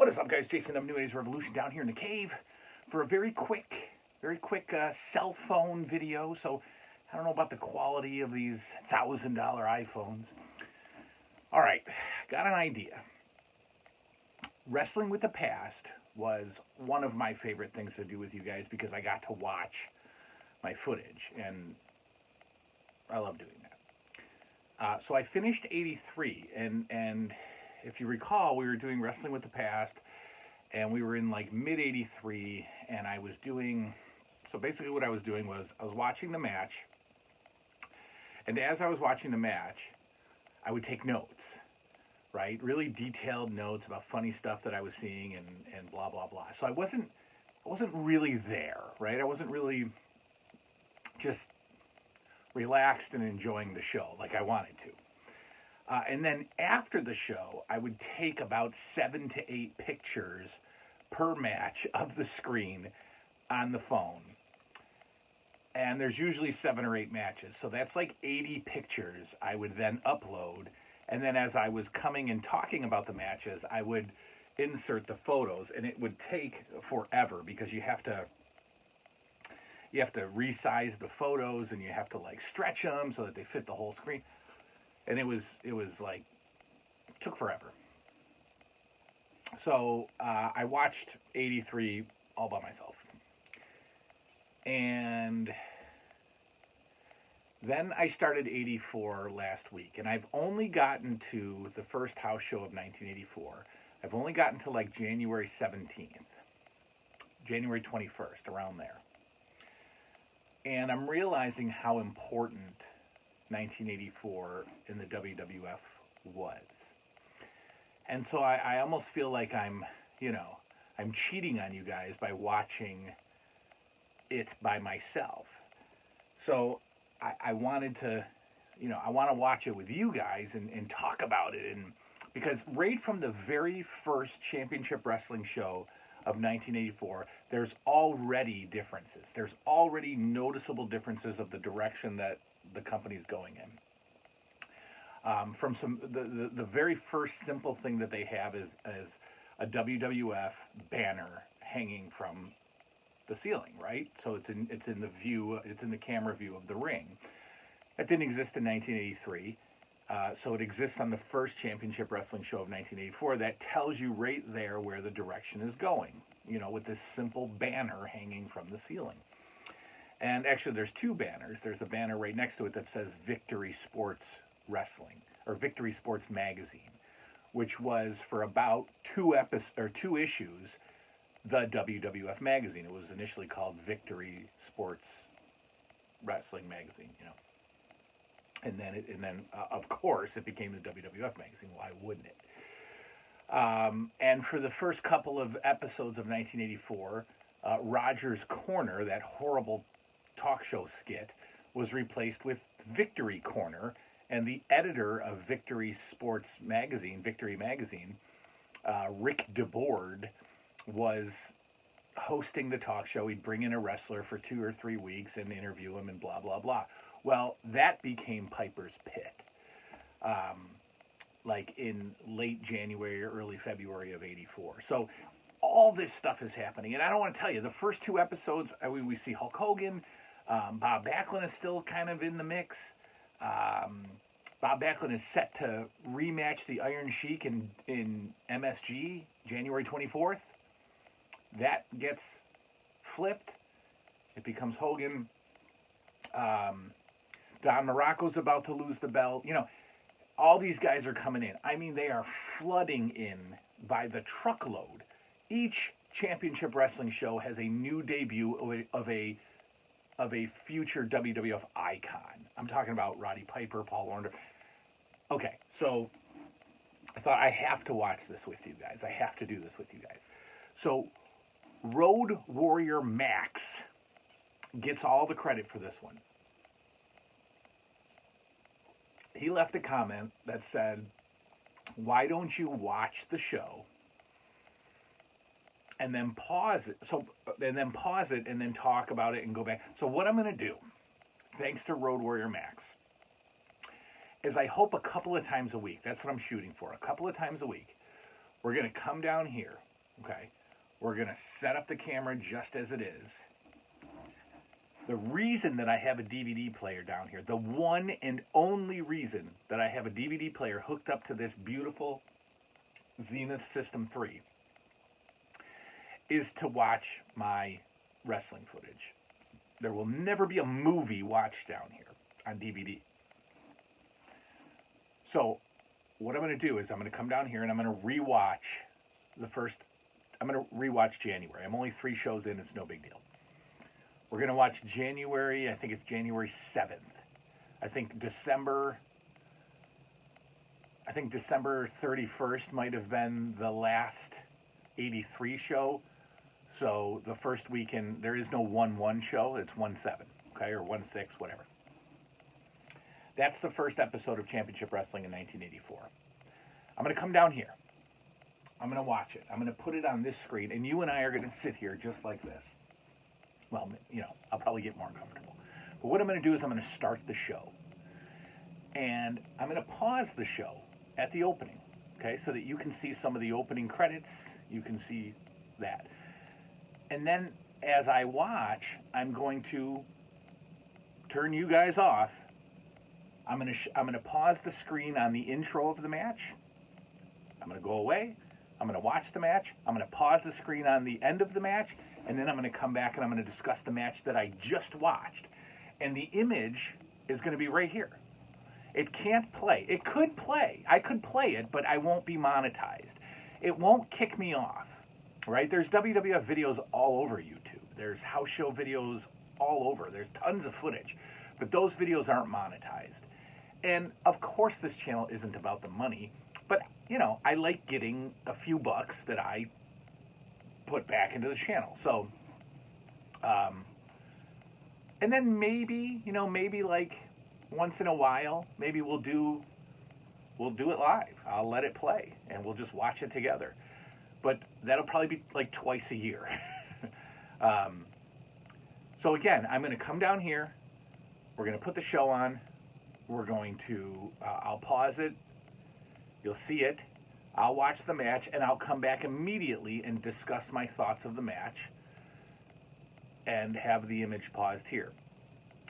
What is up, guys? Jason of New Age Revolution down here in the cave for a very quick cell phone video. So I don't know about the quality of these $1,000 iPhones. All right, got an idea. Wrestling with the Past was one of my favorite things to do with you guys because I got to watch my footage, and I love doing that. So I finished 83, and if you recall, we were doing Wrestling with the Past, and we were in like mid 83, and I was doing, so basically what I was doing was I was watching the match, and as I was watching the match, I would take notes, right? Really detailed notes about funny stuff that I was seeing and blah, blah, blah. So I wasn't really there, right? I wasn't really just relaxed and enjoying the show like I wanted to. And then after the show, I would take about 7 to 8 pictures per match of the screen on the phone. And there's usually 7 or 8 matches. So that's like 80 pictures I would then upload. And then as I was coming and talking about the matches, I would insert the photos. And it would take forever because you have to resize the photos, and you have to like stretch them so that they fit the whole screen. And it was like, it took forever. So I watched 83 all by myself. And then I started 84 last week. And I've only gotten to the first house show of 1984. I've only gotten to like January 17th, January 21st, around there. And I'm realizing how important 1984 in the WWF was. And so I almost feel like I'm cheating on you guys by watching it by myself. So I wanted to, I want to watch it with you guys and talk about it. And because right from the very first championship wrestling show of 1984, there's already differences. There's already noticeable differences of the direction that the company's going in. From the very first simple thing that they have is a WWF banner hanging from the ceiling, right? So it's in the camera view of the ring. That didn't exist in 1983. So it exists on the first championship wrestling show of 1984. That tells you right there where the direction is going, with this simple banner hanging from the ceiling. And actually, there's 2 banners. There's a banner right next to it that says Victory Sports Wrestling, or Victory Sports Magazine, which was for about 2 issues, the WWF magazine. It was initially called Victory Sports Wrestling Magazine, And then, of course, it became the WWF magazine. Why wouldn't it? And for the first couple of episodes of 1984, Roger's Corner, that horrible talk show skit, was replaced with Victory Corner, and the editor of Victory Sports Magazine, Victory Magazine, Rick DeBoard, was hosting the talk show. He'd bring in a wrestler for 2 or 3 weeks and interview him and blah, blah, blah. Well, that became Piper's Pit, like in late January or early February of 84. So all this stuff is happening. And I don't want to tell you, the first 2 episodes, we see Hulk Hogan. Bob Backlund is still kind of in the mix. Bob Backlund is set to rematch the Iron Sheik in MSG, January 24th. That gets flipped. It becomes Hogan. Don Morocco's about to lose the belt. All these guys are coming in. I mean, they are flooding in by the truckload. Each championship wrestling show has a new debut of a future WWF icon. I'm talking about Roddy Piper, Paul Orndorff. Okay, so I thought I have to watch this with you guys. I have to do this with you guys. So Road Warrior Max gets all the credit for this one. He left a comment that said, "Why don't you watch the show and then pause it? And then talk about it and go back." So what I'm going to do, thanks to Road Warrior Max, is I hope a couple of times a week, that's what I'm shooting for, a couple of times a week, we're going to come down here Okay? We're going to set up the camera just as it is. The reason that I have a DVD player down here, the one and only reason that I have a DVD player hooked up to this beautiful Zenith System 3 is to watch my wrestling footage. There will never be a movie watched down here on DVD. So what I'm going to do is I'm going to come down here and I'm going to rewatch January. I'm only 3 shows in, it's no big deal. We're going to watch January, I think it's January 7th. I think December 31st might have been the last 83 show. So the first weekend, there is no 1-1 show, it's 1-7, okay, or 1-6, whatever. That's the first episode of Championship Wrestling in 1984. I'm going to come down here. I'm going to watch it. I'm going to put it on this screen, and you and I are going to sit here just like this. Well, you know, I'll probably get more comfortable. But what I'm going to do is I'm going to start the show. And I'm going to pause the show at the opening, okay, so that you can see some of the opening credits. You can see that. And then as I watch, I'm going to turn you guys off. I'm going to pause the screen on the intro of the match. I'm going to go away. I'm going to watch the match. I'm going to pause the screen on the end of the match. And then I'm going to come back and I'm going to discuss the match that I just watched. And the image is going to be right here. It can't play. It could play. I could play it, but I won't be monetized. It won't kick me off. Right? There's WWF videos all over YouTube. There's house show videos all over. There's tons of footage. But those videos aren't monetized. And of course this channel isn't about the money. But, you know, I like getting a few bucks that I put back into the channel. So, and then maybe, you know, maybe like once in a while, maybe we'll do it live. I'll let it play and we'll just watch it together. But that'll probably be like twice a year. So again, I'm going to come down here. We're going to put the show on. We're going to, I'll pause it. You'll see it. I'll watch the match, and I'll come back immediately and discuss my thoughts of the match and have the image paused here.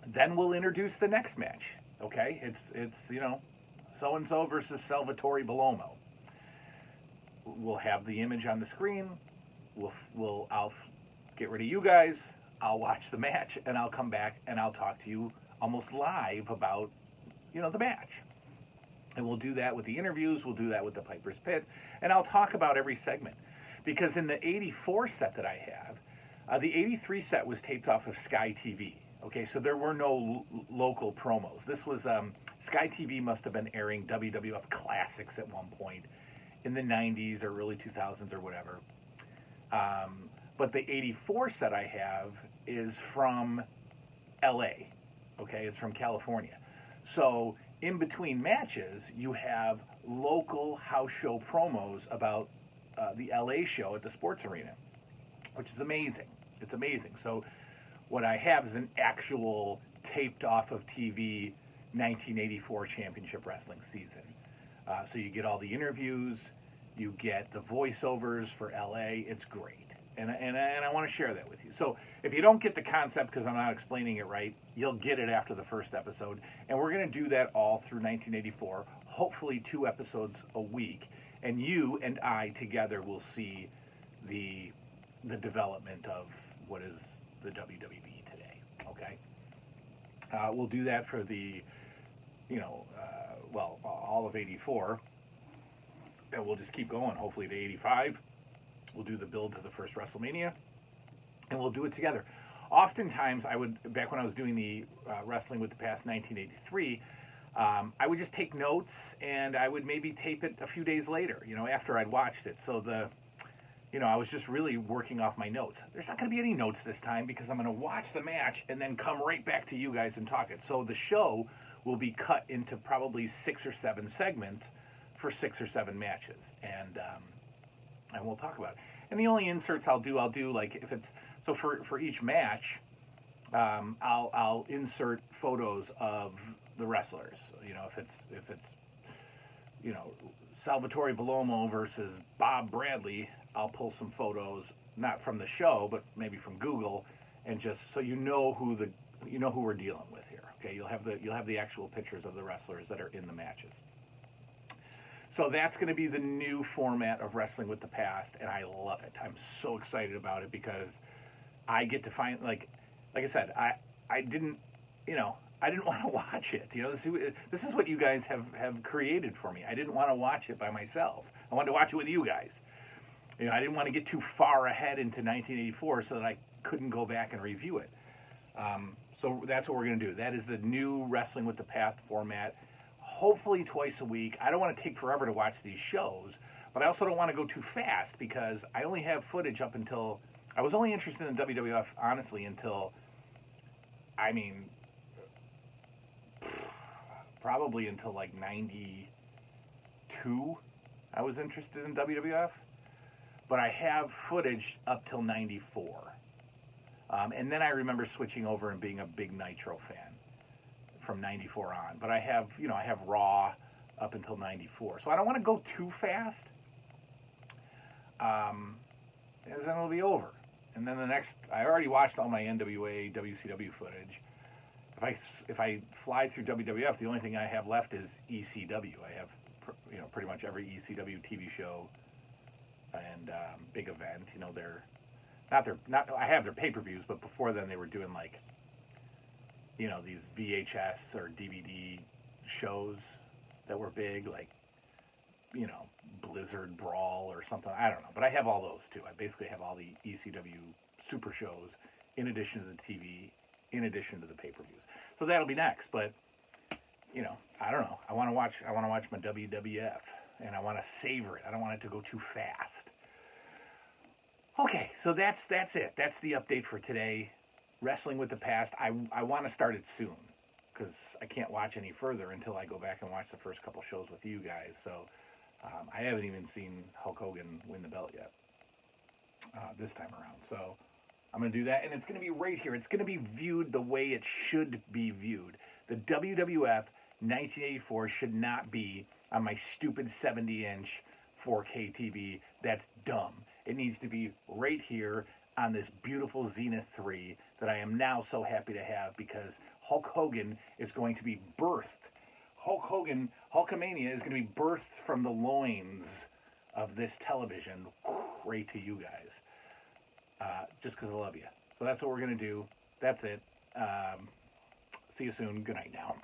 Then we'll introduce the next match. Okay? It's you know, so-and-so versus Salvatore Bellomo. We'll have the image on the screen. I'll get rid of you guys. I'll watch the match, and I'll come back and I'll talk to you almost live about, you know, the match. And we'll do that with the interviews. We'll do that with the Piper's Pit, and I'll talk about every segment. Because in the '84 set that I have, the '83 set was taped off of Sky TV. Okay, so there were no local promos. This was Sky TV must have been airing WWF Classics at one point in the 90s or early 2000s or whatever. But the '84 set I have is from LA. Okay, it's from California. So in between matches, you have local house show promos about the LA show at the sports arena, which is amazing. It's amazing. So what I have is an actual taped off of TV 1984 Championship Wrestling season. So you get all the interviews, you get the voiceovers for LA. It's great. And I want to share that with you. So if you don't get the concept because I'm not explaining it right, you'll get it after the first episode. And we're going to do that all through 1984, hopefully 2 episodes a week. And you and I together will see the development of what is the WWE today. Okay? We'll do that for the, you know, all of 84. And we'll just keep going, hopefully to 85. We'll do the build to the first WrestleMania, and we'll do it together. Oftentimes, back when I was doing the Wrestling with the Past 1983, I would just take notes, and I would maybe tape it a few days later, you know, after I'd watched it. So I was just really working off my notes. There's not going to be any notes this time because I'm going to watch the match and then come right back to you guys and talk it. So the show will be cut into probably 6 or 7 segments for 6 or 7 matches, and we'll talk about it. And the only inserts I'll do like if it's so for each match, I'll insert photos of the wrestlers. You know, if it's you know, Salvatore Bellomo versus Bob Bradley, I'll pull some photos, not from the show, but maybe from Google, and just so you know who we're dealing with here. Okay, you'll have the actual pictures of the wrestlers that are in the matches. So that's going to be the new format of Wrestling with the Past, and I love it. I'm so excited about it because I get to find, like I said, I didn't want to watch it. This is what you guys have created for me. I didn't want to watch it by myself. I wanted to watch it with you guys. I didn't want to get too far ahead into 1984 so that I couldn't go back and review it. So that's what we're going to do. That is the new Wrestling with the Past format. Hopefully twice a week. I don't want to take forever to watch these shows, but I also don't want to go too fast because I only have footage up until... I was only interested in WWF, honestly, until... probably until like 92, I was interested in WWF. But I have footage up till 94. And then I remember switching over and being a big Nitro fan from 94 on. But I have Raw up until 94. So I don't want to go too fast. And then it'll be over. And then I already watched all my NWA, WCW footage. If I fly through WWF, the only thing I have left is ECW. I have, pretty much every ECW TV show and big event. I have their pay-per-views, but before then they were doing like, these VHS or DVD shows that were big, like, Blizzard Brawl or something. I don't know, but I have all those too. I basically have all the ECW super shows in addition to the TV, in addition to the pay-per-views. So that'll be next, but I don't know. I want to watch my WWF, and I want to savor it. I don't want it to go too fast. Okay, so that's it. That's the update for today. Wrestling with the Past. I want to start it soon because I can't watch any further until I go back and watch the first couple shows with you guys. So I haven't even seen Hulk Hogan win the belt yet this time around. So I'm going to do that, and it's going to be right here. It's going to be viewed the way it should be viewed. The WWF 1984 should not be on my stupid 70-inch 4K TV. That's dumb. It needs to be right here on this beautiful Zenith 3 that I am now so happy to have because Hulk Hogan is going to be birthed. Hulkamania is going to be birthed from the loins of this television right to you guys. Just because I love you. So that's what we're going to do. That's it. See you soon. Good night now.